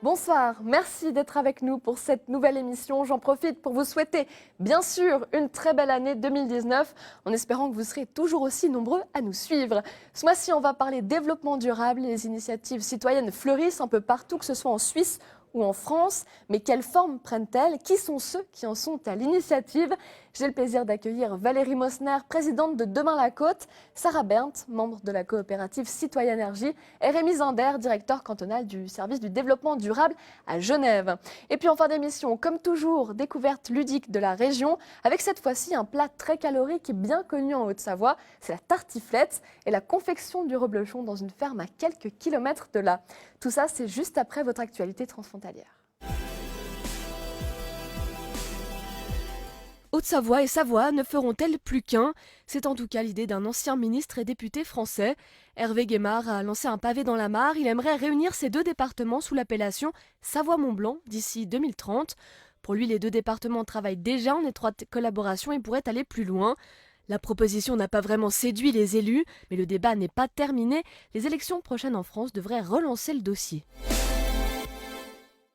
Bonsoir, merci d'être avec nous pour cette nouvelle émission. J'en profite pour vous souhaiter, bien sûr, une très belle année 2019, en espérant que vous serez toujours aussi nombreux à nous suivre. Ce mois-ci, on va parler développement durable. Les initiatives citoyennes fleurissent un peu partout, que ce soit en Suisse ou en France. Mais quelle forme prennent-elles? Qui sont ceux qui en sont à l'initiative? J'ai le plaisir d'accueillir Valérie Mosner, présidente de Demain la Côte, Sarah Berndt, membre de la coopérative Citoyen Énergie, et Rémi Zander, directeur cantonal du service du développement durable à Genève. Et puis en fin d'émission, comme toujours, découverte ludique de la région, avec cette fois-ci un plat très calorique et bien connu en Haute-Savoie, c'est la tartiflette et la confection du reblochon dans une ferme à quelques kilomètres de là. Tout ça, c'est juste après votre actualité transfrontalière. Haute-Savoie et Savoie ne feront-elles plus qu'un? C'est en tout cas l'idée d'un ancien ministre et député français. Hervé Guémard a lancé un pavé dans la mare. Il aimerait réunir ces deux départements sous l'appellation Savoie-Mont-Blanc d'ici 2030. Pour lui, les deux départements travaillent déjà en étroite collaboration et pourraient aller plus loin. La proposition n'a pas vraiment séduit les élus, mais le débat n'est pas terminé. Les élections prochaines en France devraient relancer le dossier.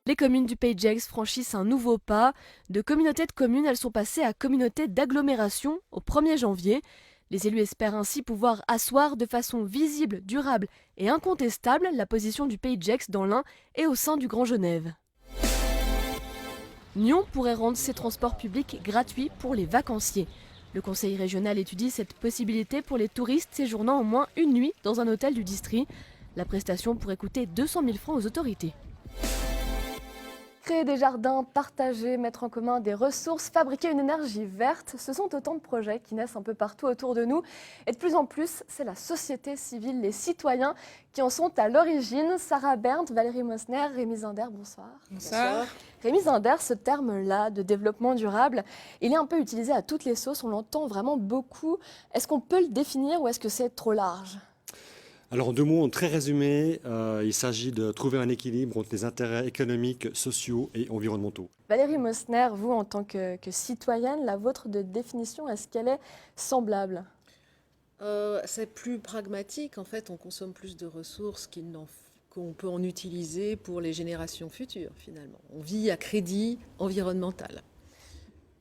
Les communes du Pays de Gex franchissent un nouveau pas. De communautés de communes, elles sont passées à communautés d'agglomération au 1er janvier. Les élus espèrent ainsi pouvoir asseoir de façon visible, durable et incontestable la position du Pays de Gex dans l'Ain et au sein du Grand Genève. Nyon pourrait rendre ses transports publics gratuits pour les vacanciers. Le conseil régional étudie cette possibilité pour les touristes séjournant au moins une nuit dans un hôtel du district. La prestation pourrait coûter 200 000 francs aux autorités. Créer des jardins, partager, mettre en commun des ressources, fabriquer une énergie verte, ce sont autant de projets qui naissent un peu partout autour de nous. Et de plus en plus, c'est la société civile, les citoyens qui en sont à l'origine. Sarah Berndt, Valérie Mosner, Rémi Zander, bonsoir. Bonsoir. Rémi Zander, ce terme-là de développement durable, il est un peu utilisé à toutes les sauces, on l'entend vraiment beaucoup. Est-ce qu'on peut le définir ou est-ce que c'est trop large ? Alors en deux mots, très résumé, il s'agit de trouver un équilibre entre les intérêts économiques, sociaux et environnementaux. Valérie Mosner, vous en tant que citoyenne, la vôtre de définition, est-ce qu'elle est semblable ? C'est plus pragmatique. En fait, on consomme plus de ressources qu'on peut en utiliser pour les générations futures, finalement. On vit à crédit environnemental.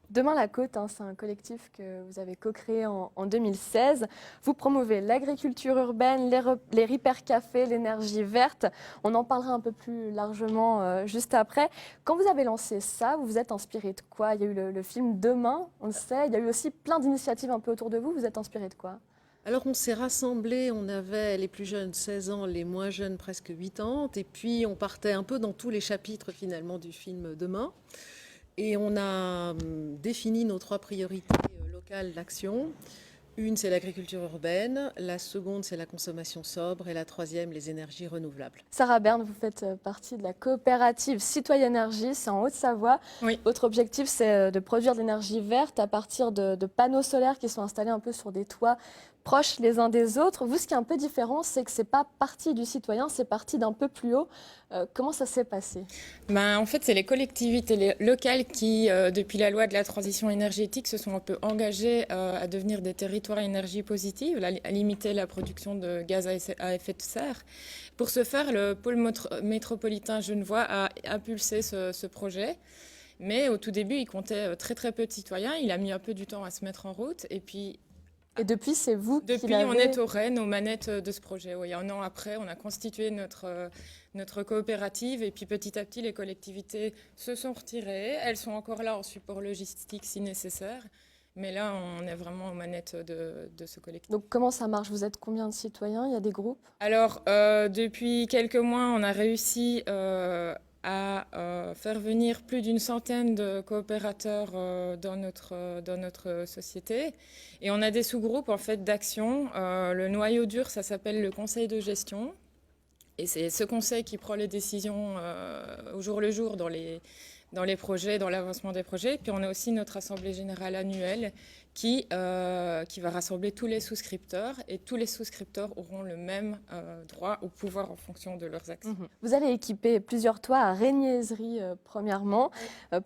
Demain la Côte, c'est un collectif que vous avez co-créé en 2016. Vous promouvez l'agriculture urbaine, les Ripper Cafés, l'énergie verte. On en parlera un peu plus largement juste après. Quand vous avez lancé ça, vous vous êtes inspiré de quoi? Il y a eu le film Demain, on le sait. Il y a eu aussi plein d'initiatives un peu autour de vous. Vous êtes inspiré de quoi? Alors on s'est rassemblés, on avait les plus jeunes 16 ans, les moins jeunes presque 80, et puis on partait un peu dans tous les chapitres finalement du film Demain. Et on a défini nos trois priorités locales d'action. Une, c'est l'agriculture urbaine. La seconde, c'est la consommation sobre. Et la troisième, les énergies renouvelables. Sarah Berndt, vous faites partie de la coopérative Citoyen Énergie, c'est en Haute-Savoie. Oui. Votre objectif, c'est de produire de l'énergie verte à partir de panneaux solaires qui sont installés un peu sur des toits proches les uns des autres. Vous, ce qui est un peu différent, c'est que ce n'est pas parti du citoyen, c'est parti d'un peu plus haut. Comment ça s'est passé? En fait, c'est les collectivités locales qui, depuis la loi de la transition énergétique, se sont un peu engagées à devenir des territoires à énergie positive, à limiter la production de gaz à effet de serre. Pour ce faire, le pôle métropolitain genevois a impulsé ce projet. Mais au tout début, il comptait très très peu de citoyens. Il a mis un peu du temps à se mettre en route. Et depuis, c'est vous qui Depuis, on est aux rênes, aux manettes de ce projet. Oui, un an après, on a constitué notre coopérative et puis petit à petit, les collectivités se sont retirées. Elles sont encore là en support logistique si nécessaire. Mais là, on est vraiment aux manettes de ce collectif. Donc comment ça marche? Vous êtes combien de citoyens? Il y a des groupes? Alors, depuis quelques mois, on a réussi à faire venir plus d'une centaine de coopérateurs dans notre société. Et on a des sous-groupes en fait, d'action. Le noyau dur, ça s'appelle le conseil de gestion. Et c'est ce conseil qui prend les décisions au jour le jour dans les projets, dans l'avancement des projets. Puis on a aussi notre assemblée générale annuelle qui va rassembler tous les souscripteurs et tous les souscripteurs auront le même droit au pouvoir en fonction de leurs actions. Vous allez équiper plusieurs toits à Régniézerie, premièrement,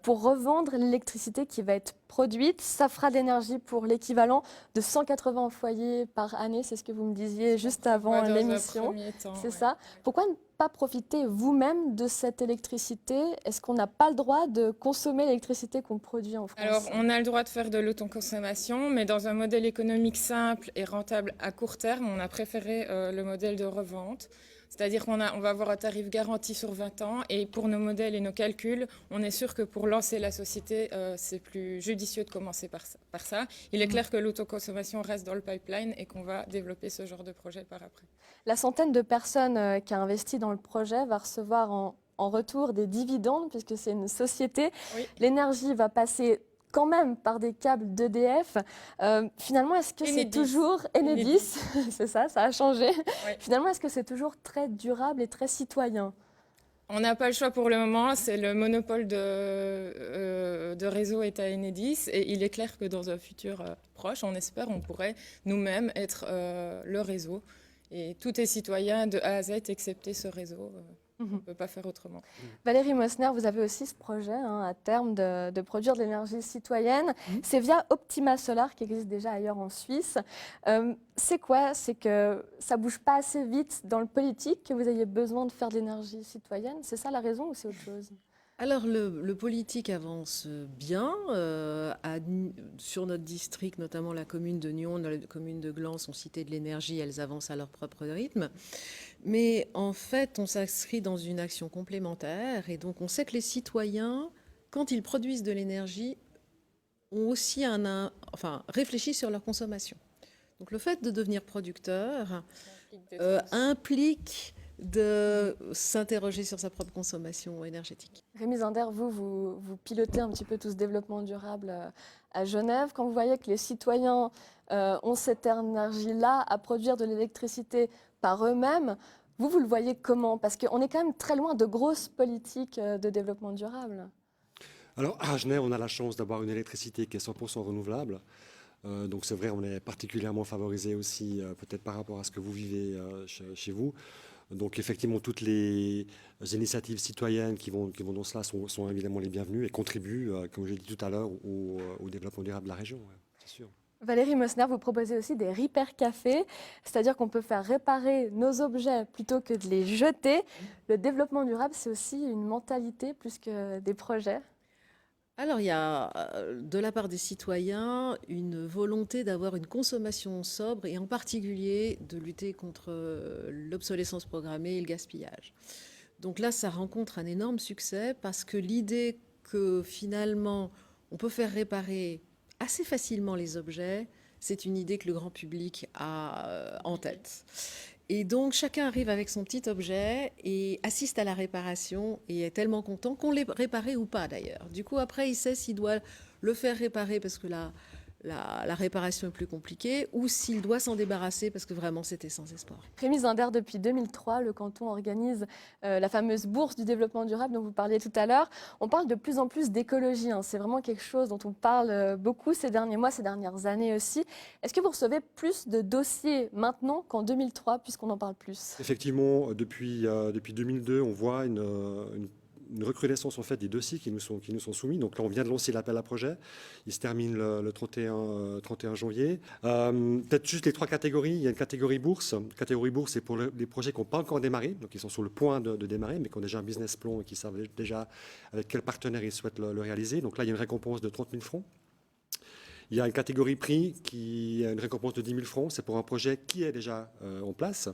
pour revendre l'électricité qui va être produite. Ça fera de l'énergie pour l'équivalent de 180 foyers par année, c'est ce que vous me disiez juste avant l'émission. C'est ça. Pourquoi ne pas profiter vous-même de cette électricité? Est-ce qu'on n'a pas le droit de consommer l'électricité qu'on produit en France? Alors, on a le droit de faire de l'autoconsommation, mais dans un modèle économique simple et rentable à court terme, on a préféré le modèle de revente. C'est-à-dire qu'on va avoir un tarif garanti sur 20 ans et pour nos modèles et nos calculs, on est sûr que pour lancer la société, c'est plus judicieux de commencer par ça. Il est clair que l'autoconsommation reste dans le pipeline et qu'on va développer ce genre de projet par après. La centaine de personnes qui a investi dans le projet va recevoir en retour des dividendes puisque c'est une société. Oui. L'énergie va passer quand même par des câbles d'EDF. Finalement, est-ce que c'est toujours Enedis? C'est ça a changé. Oui. Finalement, est-ce que c'est toujours très durable et très citoyen? On n'a pas le choix pour le moment, c'est le monopole de réseau est à Enedis et il est clair que dans un futur proche, on espère, on pourrait nous-mêmes être le réseau. Et tout est citoyen de A à Z, excepté ce réseau. On ne peut pas faire autrement. Valérie Mosner, vous avez aussi ce projet à terme de produire de l'énergie citoyenne. C'est via Optima Solar qui existe déjà ailleurs en Suisse. C'est quoi? C'est que ça ne bouge pas assez vite dans le politique, que vous ayez besoin de faire de l'énergie citoyenne? C'est ça la raison ou c'est autre chose? Alors, le politique avance bien. Sur notre district, notamment la commune de Nyon, la commune de Gland sont citées de l'énergie, elles avancent à leur propre rythme. Mais en fait, on s'inscrit dans une action complémentaire. Et donc, on sait que les citoyens, quand ils produisent de l'énergie, ont aussi réfléchissent sur leur consommation. Donc, le fait de devenir producteur implique de s'interroger sur sa propre consommation énergétique. Rémi Zinder, vous pilotez un petit peu tout ce développement durable à Genève. Quand vous voyez que les citoyens ont cette énergie-là à produire de l'électricité par eux-mêmes, vous le voyez comment? Parce qu'on est quand même très loin de grosses politiques de développement durable. Alors, à Genève, on a la chance d'avoir une électricité qui est 100% renouvelable. Donc c'est vrai, on est particulièrement favorisé aussi, peut-être par rapport à ce que vous vivez chez vous. Donc effectivement, toutes les initiatives citoyennes qui vont dans cela sont évidemment les bienvenues et contribuent, comme je l'ai dit tout à l'heure, au développement durable de la région, c'est sûr. Valérie Mosner, vous proposez aussi des repair cafés, c'est-à-dire qu'on peut faire réparer nos objets plutôt que de les jeter. Le développement durable, c'est aussi une mentalité plus que des projets. Alors, il y a de la part des citoyens une volonté d'avoir une consommation sobre et en particulier de lutter contre l'obsolescence programmée et le gaspillage. Donc là, ça rencontre un énorme succès parce que l'idée que finalement, on peut faire réparer assez facilement les objets, c'est une idée que le grand public a en tête. Et donc, chacun arrive avec son petit objet et assiste à la réparation et est tellement content qu'on l'ait réparé ou pas d'ailleurs. Du coup, après, il sait s'il doit le faire réparer parce que la réparation est plus compliquée ou s'il doit s'en débarrasser parce que vraiment c'était sans espoir. Rémi Zinder, depuis 2003, le canton organise la fameuse bourse du développement durable dont vous parliez tout à l'heure. On parle de plus en plus d'écologie. C'est vraiment quelque chose dont on parle beaucoup ces derniers mois, ces dernières années aussi. Est-ce que vous recevez plus de dossiers maintenant qu'en 2003, puisqu'on en parle plus? Effectivement, depuis 2002, on voit une recrudescence en fait des dossiers qui nous sont soumis. Donc là, on vient de lancer l'appel à projet. Il se termine le 31 janvier. Peut-être juste les trois catégories. Il y a une catégorie bourse. Catégorie bourse, c'est pour les projets qui n'ont pas encore démarré, donc ils sont sur le point de démarrer, mais qui ont déjà un business plan et qui savent déjà avec quel partenaire ils souhaitent le réaliser. Donc là, il y a une récompense de 30 000 francs. Il y a une catégorie prix qui a une récompense de 10 000 francs. C'est pour un projet qui est déjà en place.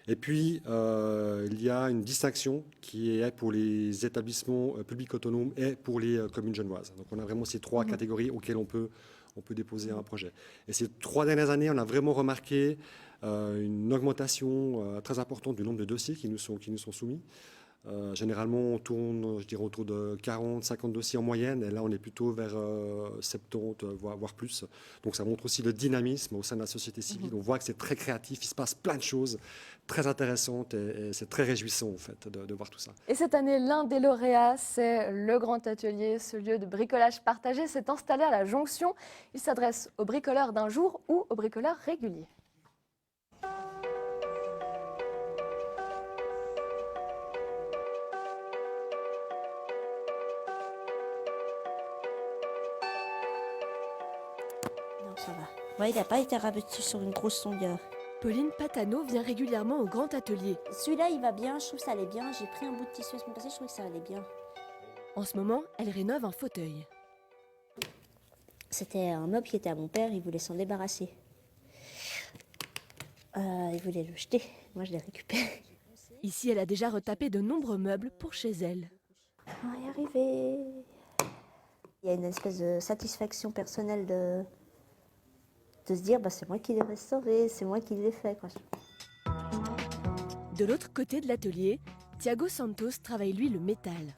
Et puis, il y a une distinction qui est pour les établissements publics autonomes et pour les communes genevoises. Donc, on a vraiment ces trois catégories auxquelles on peut déposer un projet. Et ces 3 dernières années, on a vraiment remarqué une augmentation très importante du nombre de dossiers qui nous sont soumis. Généralement, on tourne, je dirais, autour de 40, 50 dossiers en moyenne, et là, on est plutôt vers 70, voire plus. Donc, ça montre aussi le dynamisme au sein de la société civile. On voit que c'est très créatif, il se passe plein de choses très intéressantes, et c'est très réjouissant, en fait, de voir tout ça. Et cette année, l'un des lauréats, c'est le Grand Atelier. Ce lieu de bricolage partagé s'est installé à la Jonction. Il s'adresse aux bricoleurs d'un jour ou aux bricoleurs réguliers. Non, ça va. Ouais, il n'a pas été rabattu sur une grosse longueur. Pauline Patano vient régulièrement au Grand Atelier. Celui-là, il va bien, je trouve que ça allait bien. J'ai pris un bout de tissu la semaine passée, je trouve que ça allait bien. En ce moment, elle rénove un fauteuil. C'était un meuble qui était à mon père, il voulait s'en débarrasser. Il voulait le jeter, moi je l'ai récupéré. Ici, elle a déjà retapé de nombreux meubles pour chez elle. On va y arriver. Il y a une espèce de satisfaction personnelle de se dire, c'est moi qui l'ai restauré, c'est moi qui l'ai fait, quoi. De l'autre côté de l'atelier, Thiago Santos travaille lui le métal.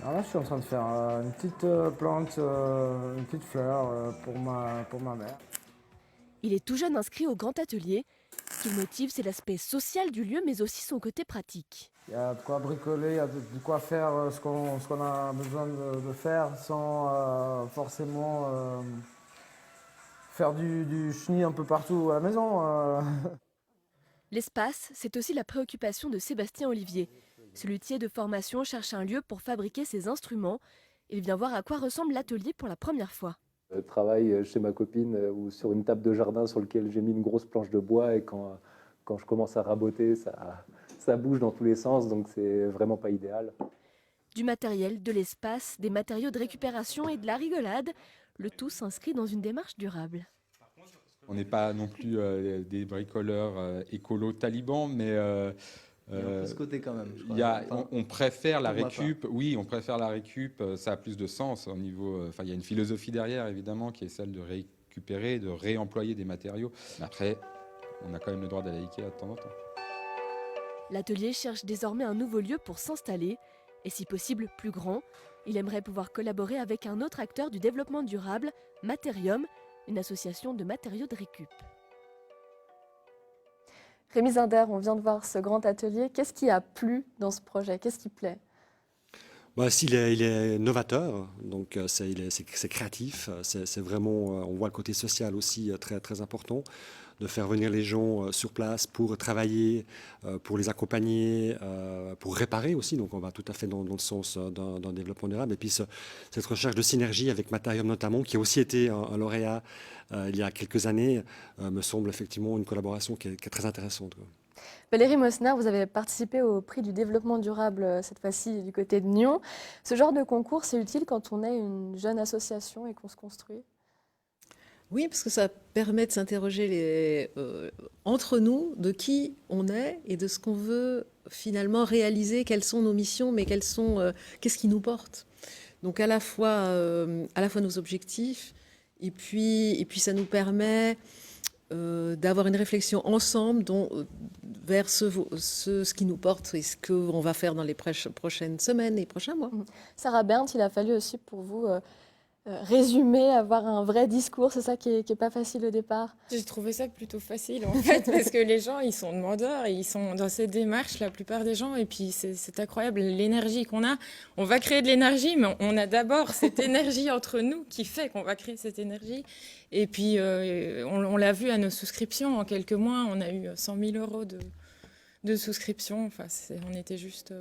Alors là, je suis en train de faire une petite plante, une petite fleur pour ma mère. Il est tout jeune inscrit au Grand Atelier. Ce qui le motive, c'est l'aspect social du lieu, mais aussi son côté pratique. Il y a de quoi bricoler, il y a de quoi faire ce qu'on a besoin de faire sans forcément faire du chenille un peu partout à la maison. L'espace, c'est aussi la préoccupation de Sébastien Olivier. Ce luthier de formation cherche un lieu pour fabriquer ses instruments. Il vient voir à quoi ressemble l'atelier pour la première fois. Je travaille chez ma copine ou sur une table de jardin sur laquelle j'ai mis une grosse planche de bois, et quand je commence à raboter, ça bouge dans tous les sens, donc c'est vraiment pas idéal. Du matériel, de l'espace, des matériaux de récupération et de la rigolade, le tout s'inscrit dans une démarche durable. On n'est pas non plus des bricoleurs écolos talibans, mais il y a un peu ce côté quand même. On préfère la récup. Oui, on préfère la récup. Ça a plus de sens au niveau. Il y a une philosophie derrière, évidemment, qui est celle de récupérer, de réemployer des matériaux. Mais après, on a quand même le droit d'aller à Ikea de temps en temps. L'atelier cherche désormais un nouveau lieu pour s'installer, et si possible plus grand. Il aimerait pouvoir collaborer avec un autre acteur du développement durable, Matérium, une association de matériaux de récup. Rémi Zinder, on vient de voir ce grand atelier. Qu'est-ce qui a plu dans ce projet? Qu'est-ce qui plaît? Il est novateur, donc c'est créatif, c'est vraiment, on voit le côté social aussi très, très important, de faire venir les gens sur place pour travailler, pour les accompagner, pour réparer aussi, donc on va tout à fait dans le sens d'un développement durable. Et puis cette recherche de synergie avec Matérium notamment, qui a aussi été un lauréat il y a quelques années, me semble effectivement une collaboration qui est très intéressante, quoi. Valérie Mosner, vous avez participé au prix du développement durable, cette fois-ci du côté de Nyon. Ce genre de concours, c'est utile quand on est une jeune association et qu'on se construit? Oui, parce que ça permet de s'interroger entre nous de qui on est et de ce qu'on veut finalement réaliser, quelles sont nos missions, mais qu'est-ce qui nous porte. Donc à la fois nos objectifs, et puis ça nous permet d'avoir une réflexion ensemble vers ce qui nous porte et ce qu'on va faire dans les prochaines semaines et prochains mois. Sarah Berndt, il a fallu aussi pour vous résumer, avoir un vrai discours, c'est ça qui est pas facile au départ? J'ai trouvé ça plutôt facile en fait, parce que les gens, ils sont demandeurs et ils sont dans cette démarche, la plupart des gens, et puis c'est incroyable l'énergie qu'on a. On va créer de l'énergie, mais on a d'abord cette énergie entre nous qui fait qu'on va créer cette énergie. Et puis, on l'a vu à nos souscriptions, en quelques mois, on a eu 100 000 € de souscriptions. Enfin, on était juste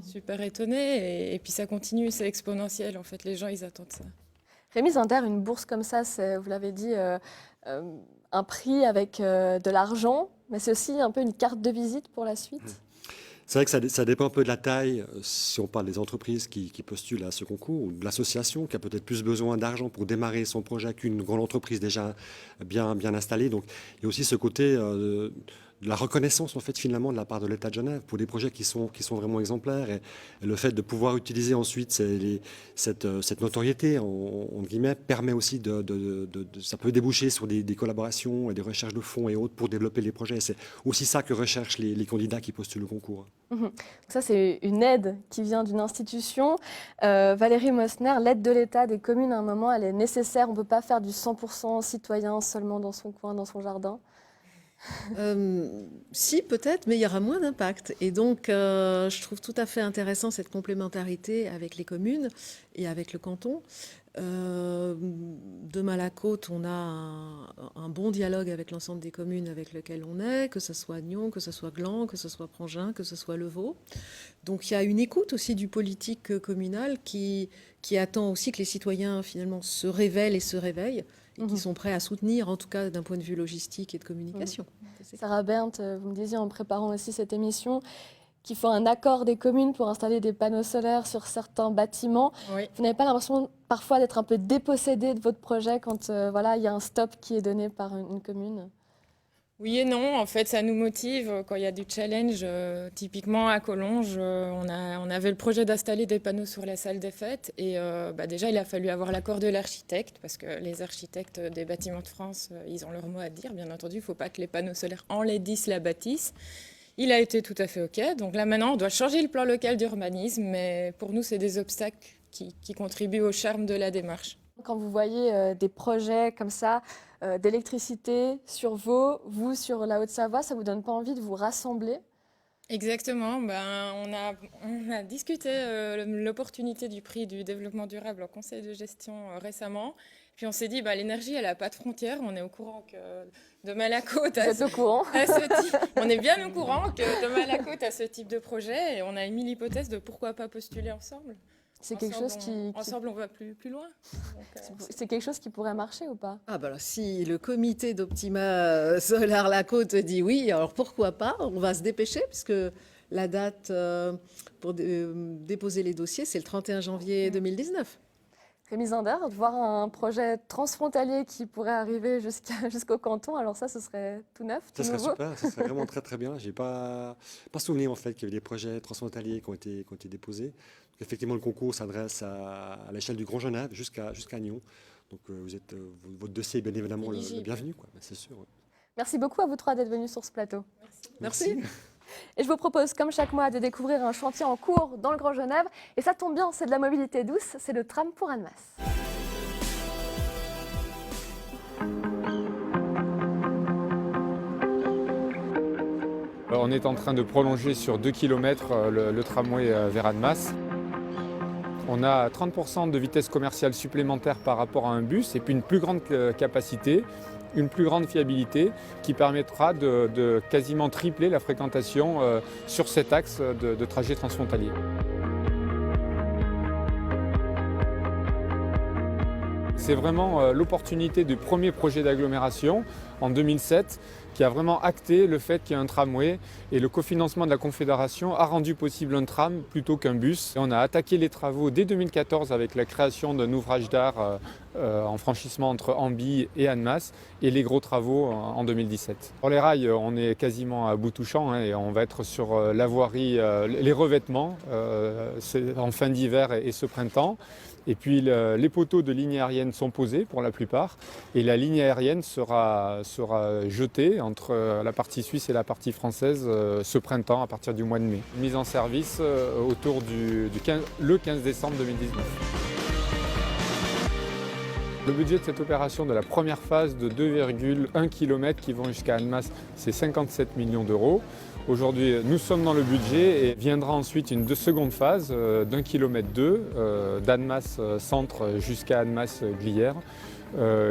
super étonnés. Et puis, ça continue, c'est exponentiel. En fait, les gens, ils attendent ça. Rémi Zinder, une bourse comme ça, c'est, vous l'avez dit, un prix avec de l'argent, mais c'est aussi un peu une carte de visite pour la suite. C'est vrai que ça dépend un peu de la taille, si on parle des entreprises qui postulent à ce concours, ou de l'association qui a peut-être plus besoin d'argent pour démarrer son projet qu'une grande entreprise déjà bien installée. Donc il y a aussi ce côté de la reconnaissance en fait finalement de la part de l'État de Genève pour des projets qui sont vraiment exemplaires et le fait de pouvoir utiliser ensuite cette notoriété en guillemets permet aussi ça peut déboucher sur des collaborations et des recherches de fonds et autres pour développer les projets. C'est aussi ça que recherchent les candidats qui postulent le concours. Ça, c'est une aide qui vient d'une institution. Valérie Mosner, l'aide de l'État des communes, à un moment, elle est nécessaire. On ne peut pas faire du 100% citoyen seulement dans son coin, dans son jardin. Si, peut-être, mais il y aura moins d'impact. Et donc, je trouve tout à fait intéressant cette complémentarité avec les communes et avec le canton. De Malakote, on a un bon dialogue avec l'ensemble des communes avec lesquelles on est, que ce soit Nyon, que ce soit Gland, que ce soit Prangin, que ce soit Levaux. Donc il y a une écoute aussi du politique communal qui attend aussi que les citoyens finalement se révèlent et se réveillent et qui sont prêts à soutenir, en tout cas d'un point de vue logistique et de communication. Sarah Berndt, vous me disiez en préparant aussi cette émission qu'il faut un accord des communes pour installer des panneaux solaires sur certains bâtiments. Oui. Vous n'avez pas l'impression parfois d'être un peu dépossédé de votre projet quand il y a un stop qui est donné par une commune? Oui et non, en fait, ça nous motive quand il y a du challenge. Typiquement à Collonges, on avait le projet d'installer des panneaux sur la salle des fêtes et déjà il a fallu avoir l'accord de l'architecte parce que les architectes des bâtiments de France, ils ont leur mot à dire. Bien entendu, il ne faut pas que les panneaux solaires enlaidissent la bâtisse. Il a été tout à fait OK. Donc là maintenant, on doit changer le plan local d'urbanisme, mais pour nous, c'est des obstacles qui contribuent au charme de la démarche. Quand vous voyez des projets comme ça, d'électricité sur Vaud, vous sur la Haute-Savoie, ça ne vous donne pas envie de vous rassembler? Exactement. On a discuté l'opportunité du prix du développement durable en conseil de gestion récemment. Puis on s'est dit, l'énergie, elle n'a pas de frontières. On est au courant que de Malakote Vous êtes au courant? on est bien au courant que de Malakote a ce type de projet et on a émis l'hypothèse de pourquoi pas postuler ensemble. C'est quelque chose Ensemble, on va plus loin. C'est quelque chose qui pourrait marcher ou pas? Si le comité d'Optima Solar La Côte dit oui, alors pourquoi pas? On va se dépêcher puisque la date pour déposer les dossiers, c'est le 31 janvier 2019. Rémi Zinder, de voir un projet transfrontalier qui pourrait arriver jusqu'au canton, alors ça, ce serait tout neuf, tout nouveau. Ça serait super, ça serait vraiment très très bien. J'ai pas souvenir en fait qu'il y avait des projets transfrontaliers qui ont été déposés. Donc, effectivement, le concours s'adresse à l'échelle du Grand Genève jusqu'à Nyon. Donc votre dossier est bien évidemment le bienvenu, quoi. C'est sûr. Ouais. Merci beaucoup à vous trois d'être venus sur ce plateau. Merci. Et je vous propose, comme chaque mois, de découvrir un chantier en cours dans le Grand Genève. Et ça tombe bien, c'est de la mobilité douce, c'est le tram pour Annemasse. On est en train de prolonger sur 2 km le tramway vers Annemasse. On a 30% de vitesse commerciale supplémentaire par rapport à un bus et puis une plus grande capacité, une plus grande fiabilité qui permettra de quasiment tripler la fréquentation sur cet axe de trajet transfrontalier. C'est vraiment l'opportunité du premier projet d'agglomération en 2007 qui a vraiment acté le fait qu'il y a un tramway et le cofinancement de la Confédération a rendu possible un tram plutôt qu'un bus. Et on a attaqué les travaux dès 2014 avec la création d'un ouvrage d'art en franchissement entre Amby et Annemasse et les gros travaux en 2017. Pour les rails, on est quasiment à bout touchant et on va être sur la voirie, les revêtements en fin d'hiver et ce printemps. Et puis les poteaux de ligne aérienne sont posés pour la plupart et la ligne aérienne sera jetée entre la partie suisse et la partie française ce printemps à partir du mois de mai. Mise en service autour le 15 décembre 2019. Le budget de cette opération de la première phase de 2,1 km qui vont jusqu'à Annemasse, c'est 57 millions d'euros. Aujourd'hui, nous sommes dans le budget et viendra ensuite une seconde phase d'1,2 km d'Annemasse centre jusqu'à Annemasse Glières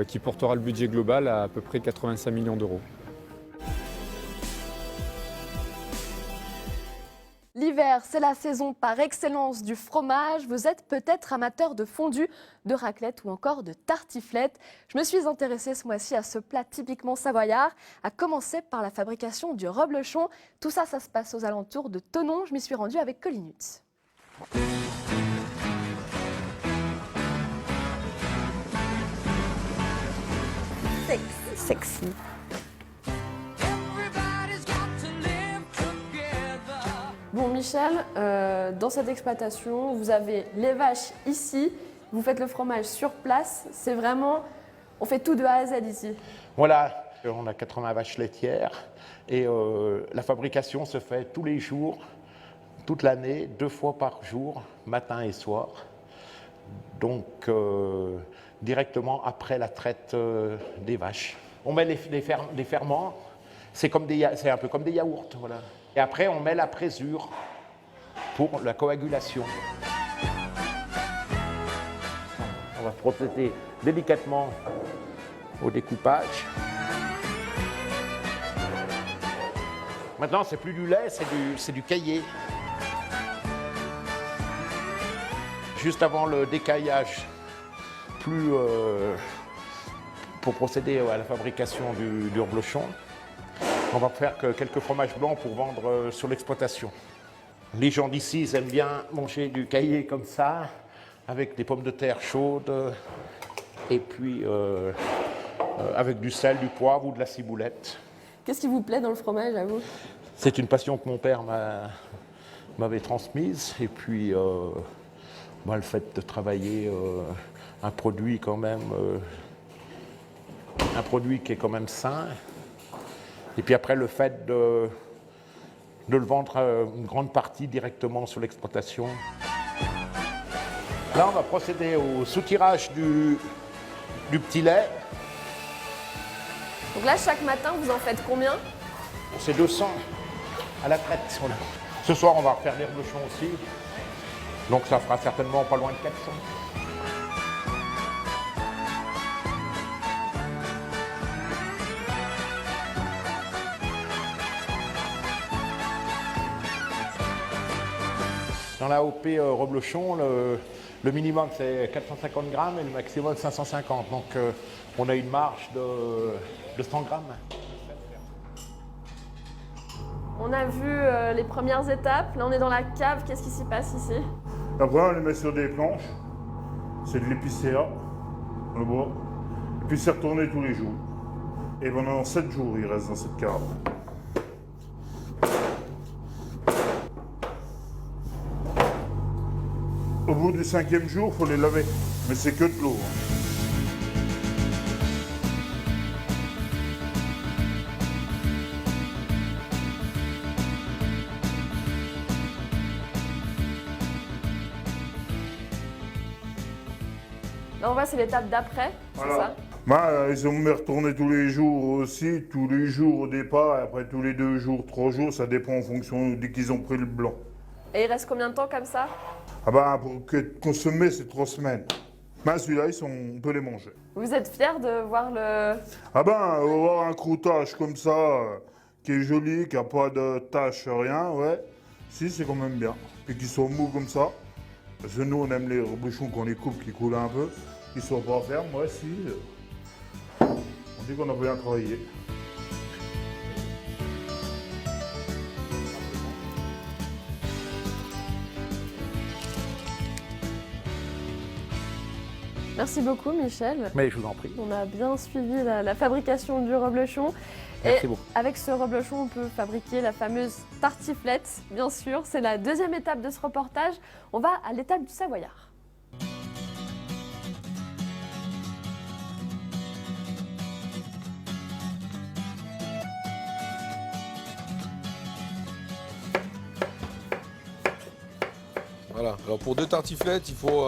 qui portera le budget global à peu près 85 millions d'euros. L'hiver, c'est la saison par excellence du fromage. Vous êtes peut-être amateur de fondue, de raclette ou encore de tartiflette. Je me suis intéressée ce mois-ci à ce plat typiquement savoyard, à commencer par la fabrication du reblochon. Tout ça, ça se passe aux alentours de Thonon. Je m'y suis rendue avec Colin Hutz. Sexy. Bon, Michel, dans cette exploitation, vous avez les vaches ici, vous faites le fromage sur place. C'est vraiment, on fait tout de A à Z ici. Voilà, on a 80 vaches laitières et la fabrication se fait tous les jours, toute l'année, 2 fois par jour, matin et soir. Donc directement après la traite des vaches. On met les ferments, c'est un peu comme des yaourts, voilà. Et après on met la présure pour la coagulation. On va procéder délicatement au découpage. Maintenant, c'est plus du lait, c'est du caillé. Juste avant le décaillage, pour procéder à la fabrication du reblochon, on va faire quelques fromages blancs pour vendre sur l'exploitation. Les gens d'ici, ils aiment bien manger du caillé comme ça, avec des pommes de terre chaudes, et puis avec du sel, du poivre ou de la ciboulette. Qu'est-ce qui vous plaît dans le fromage, à vous? C'est une passion que mon père m'avait transmise, et puis le fait de travailler un produit quand même, un produit qui est quand même sain, et puis après le fait de le vendre une grande partie directement sur l'exploitation. Là, on va procéder au soutirage du petit lait. Donc là, chaque matin, vous en faites combien? C'est 200 à la traite. Voilà. Ce soir, on va refaire des reblochons aussi. Donc ça fera certainement pas loin de 400. Dans la OP reblochon, le minimum c'est 450 grammes et le maximum 550. Donc on a une marge de 100 grammes. On a vu les premières étapes. Là, on est dans la cave. Qu'est-ce qui s'y passe ici? Après, on les met sur des planches. C'est de l'épicéa, le bois. Et puis c'est retourné tous les jours. Et pendant 7 jours, il reste dans cette cave. Au bout du 5e jour, il faut les laver. Mais c'est que de l'eau. Là, on voit, c'est l'étape d'après, c'est ça? Ils ont mis retourner tous les jours aussi, tous les jours au départ, et après tous les 2 jours, 3 jours, ça dépend en fonction dès qu'ils ont pris le blanc. Et il reste combien de temps comme ça? Pour être consommé, c'est 3 semaines. Celui-là, on peut les manger. Vous êtes fiers de voir le... Avoir un croûtage comme ça, qui est joli, qui n'a pas de taches, rien, ouais. Si, c'est quand même bien. Et qu'ils soient mous comme ça. Parce que nous, on aime les reblochons qu'on les coupe, qui coulent un peu. Qu'ils ne soient pas fermes, ouais, si. On dit qu'on a bien travaillé. Merci beaucoup, Michel. Mais je vous en prie. On a bien suivi la fabrication du reblochon. Merci et beaucoup. Avec ce reblochon, on peut fabriquer la fameuse tartiflette, bien sûr. C'est la 2e étape de ce reportage. On va à l'étape du Savoyard. Voilà, alors pour 2 tartiflettes, il faut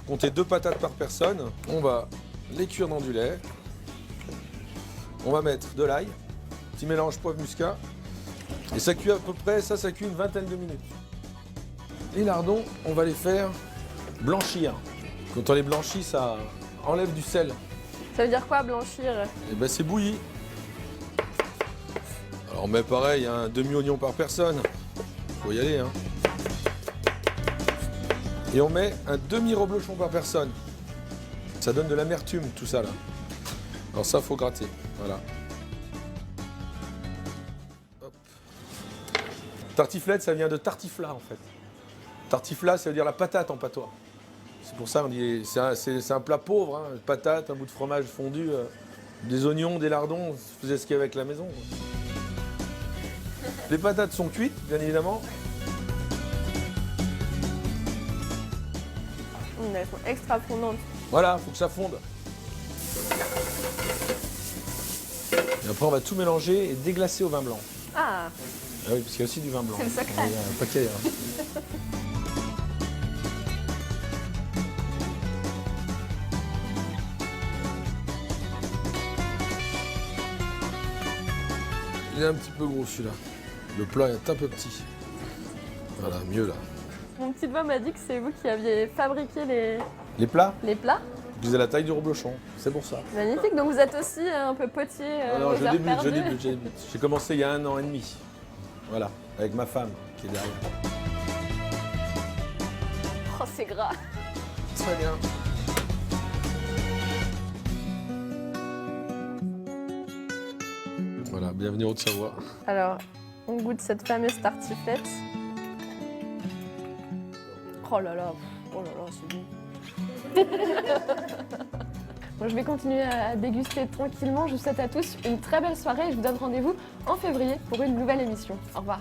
compter 2 patates par personne. On va les cuire dans du lait. On va mettre de l'ail, petit mélange poivre muscat. Et ça cuit à peu près, ça cuit une vingtaine de minutes. Les lardons, on va les faire blanchir. Quand on les blanchit, ça enlève du sel. Ça veut dire quoi, blanchir? Et ben c'est bouilli. Alors on met pareil, un demi-oignon par personne. Faut y aller, hein. Et on met un demi-reblochon par personne. Ça donne de l'amertume, tout ça là. Alors ça, faut gratter. Voilà. Hop. Tartiflette, ça vient de tartifla en fait. Tartifla, ça veut dire la patate en patois. C'est pour ça qu'on dit, c'est un plat pauvre, hein. Patate, un bout de fromage fondu, des oignons, des lardons, on faisait ce qu'il y avait avec la maison. Les patates sont cuites, bien évidemment. mais elles sont extra fondantes. Voilà, il faut que ça fonde. Et après, on va tout mélanger et déglacer au vin blanc. Ah, Ah oui, parce qu'il y a aussi du vin blanc. c'est le secret. Il y a un paquet. Hein. Il est un petit peu gros celui-là. Le plat est un peu petit. Voilà, mieux là. Mon petit doigt m'a dit que c'est vous qui aviez fabriqué Les plats, les plats. je disais la taille du reblochon, c'est pour ça. Magnifique, donc vous êtes aussi un peu potier Alors, aux je heures débute, je perdues. débute, je débute. J'ai commencé il y a 1 an et demi. Voilà, avec ma femme qui est derrière. Oh, c'est gras. Très bien. Voilà, bienvenue au Haute-Savoie. Alors, on goûte cette fameuse tartiflette. Oh là là, c'est bon. Bon, je vais continuer à déguster tranquillement. Je vous souhaite à tous une très belle soirée et je vous donne rendez-vous en février pour une nouvelle émission. Au revoir.